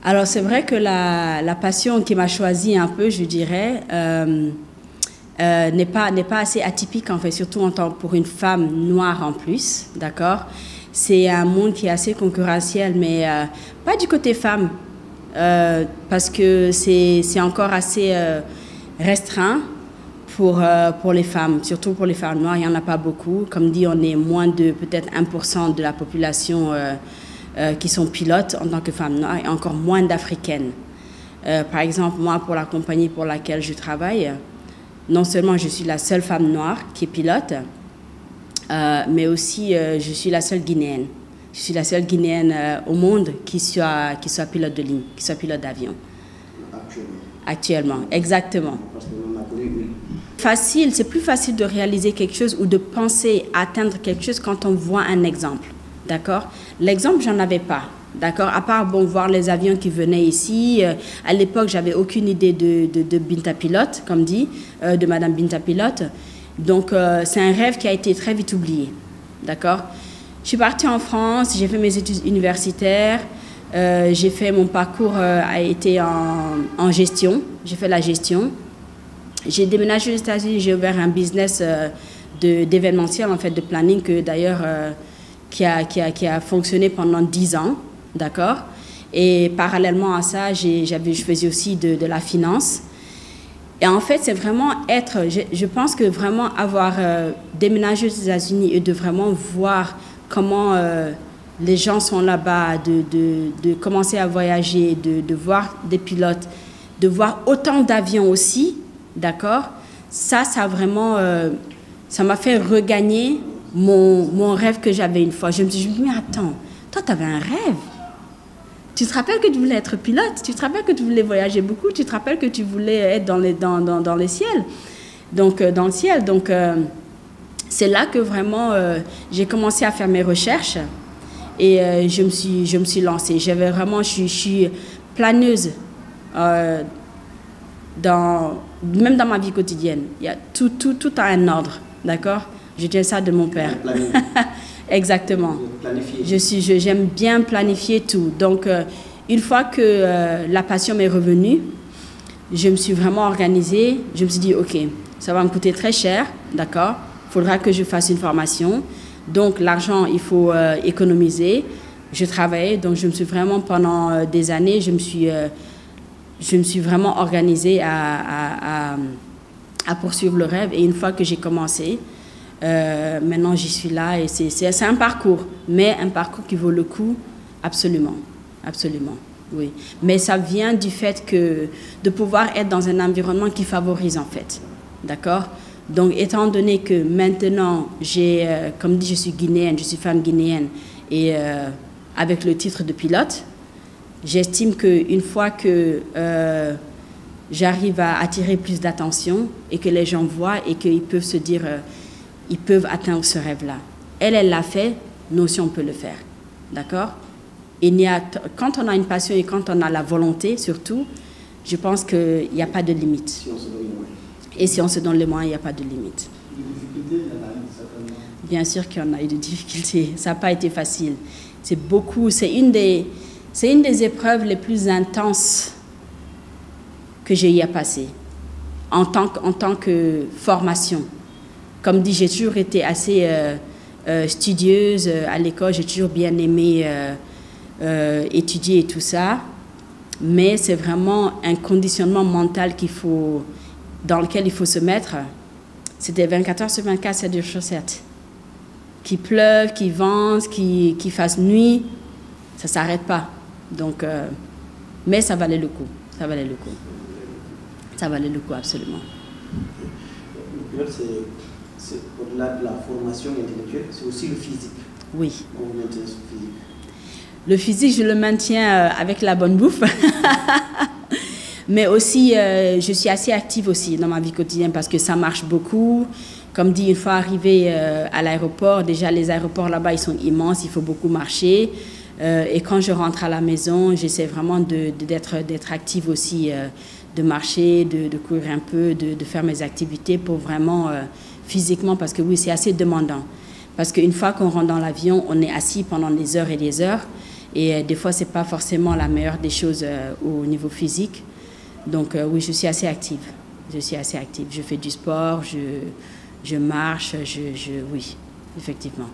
Alors, c'est vrai que la passion qui m'a choisie un peu, je dirais, n'est pas assez atypique, en fait, surtout pour une femme noire en plus, d'accord? C'est un monde qui est assez concurrentiel, mais pas du côté femme, parce que c'est encore assez restreint pour les femmes, surtout pour les femmes noires. Il n'y en a pas beaucoup. Comme dit, on est moins de peut-être 1% de la population qui sont pilotes en tant que femmes noires, et encore moins d'Africaines. Par exemple, moi, pour la compagnie pour laquelle je travaille, non seulement je suis la seule femme noire qui est pilote, mais aussi je suis la seule Guinéenne. Je suis la seule Guinéenne au monde qui soit pilote de ligne, qui soit pilote d'avion. Actuellement, exactement. Facile, c'est plus facile de réaliser quelque chose ou de penser atteindre quelque chose quand on voit un exemple. D'accord? L'exemple, j'en avais pas. D'accord? À part, voir les avions qui venaient ici. À l'époque, j'avais aucune idée de Binta Pilote, comme dit, de Madame Binta Pilote. Donc, c'est un rêve qui a été très vite oublié. D'accord? Je suis partie en France, j'ai fait mes études universitaires. J'ai fait mon parcours a été en gestion. J'ai fait la gestion. J'ai déménagé aux États-Unis, j'ai ouvert un business d'événementiel, en fait, de planning, que d'ailleurs, qui a fonctionné pendant 10 ans, d'accord? Et parallèlement à ça, je faisais aussi de la finance. Et en fait, c'est vraiment je pense que vraiment avoir déménagé aux États-Unis et de vraiment voir comment les gens sont là-bas, de commencer à voyager, de voir des pilotes, de voir autant d'avions aussi, d'accord? Ça vraiment, ça m'a fait regagner mon rêve que j'avais une fois. Je me suis dit, mais attends, toi, tu avais un rêve. Tu te rappelles que tu voulais être pilote, tu te rappelles que tu voulais voyager beaucoup, tu te rappelles que tu voulais être dans les ciels, donc dans le ciel. Donc, c'est là que vraiment, j'ai commencé à faire mes recherches et je me suis lancée. Je suis planeuse même dans ma vie quotidienne. Il y a tout a un ordre, d'accord? Je tiens ça de mon père. Exactement. J'aime bien planifier tout. Donc, une fois que la passion m'est revenue, je me suis vraiment organisée. Je me suis dit, OK, ça va me coûter très cher, d'accord? Il faudra que je fasse une formation. Donc, l'argent, il faut économiser. Je travaillais, donc je me suis vraiment, pendant des années, je me suis vraiment organisée à poursuivre le rêve. Et une fois que j'ai commencé, maintenant j'y suis là et c'est un parcours, mais un parcours qui vaut le coup, absolument, absolument, oui. Mais ça vient du fait de pouvoir être dans un environnement qui favorise, en fait, d'accord? Donc, étant donné que maintenant, comme dit, je suis guinéenne, je suis femme guinéenne, et avec le titre de pilote, j'estime qu'une fois que j'arrive à attirer plus d'attention et que les gens voient et qu'ils peuvent se dire... ils peuvent atteindre ce rêve-là. Elle l'a fait, nous aussi on peut le faire. D'accord? Quand on a une passion et quand on a la volonté, surtout, je pense qu'il n'y a pas de limite. Si on se donne les moyens. Et si on se donne les moyens, il n'y a pas de limite. Des difficultés, il y en a eu certainement. Bien sûr qu'il y en a eu des difficultés. Ça n'a pas été facile. C'est une des épreuves les plus intenses que j'ai eu à passer en tant que formation. Comme dit, j'ai toujours été assez studieuse à l'école, j'ai toujours bien aimé étudier et tout ça, mais c'est vraiment un conditionnement mental dans lequel il faut se mettre. C'était 24 heures sur 24, 7 jours sur 7. Qu'il pleuve, qu'il vente, qu'il fasse nuit, ça ne s'arrête pas. Donc, mais ça valait le coup, ça valait le coup. Ça valait le coup, absolument. C'est au-delà de la formation intellectuelle, c'est aussi le physique. Oui. On maintient ce physique. Le physique, je le maintiens avec la bonne bouffe. Mais aussi, je suis assez active aussi dans ma vie quotidienne parce que ça marche beaucoup. Comme dit, une fois arrivé à l'aéroport, déjà les aéroports là-bas, ils sont immenses, il faut beaucoup marcher. Et quand je rentre à la maison, j'essaie vraiment d'être active aussi, de marcher, de courir un peu, de faire mes activités pour vraiment... physiquement, parce que oui, c'est assez demandant. Parce qu'une fois qu'on rentre dans l'avion, on est assis pendant des heures et des heures. Et des fois, ce n'est pas forcément la meilleure des choses au niveau physique. Donc oui, je suis assez active. Je suis assez active. Je fais du sport, je marche, oui, effectivement.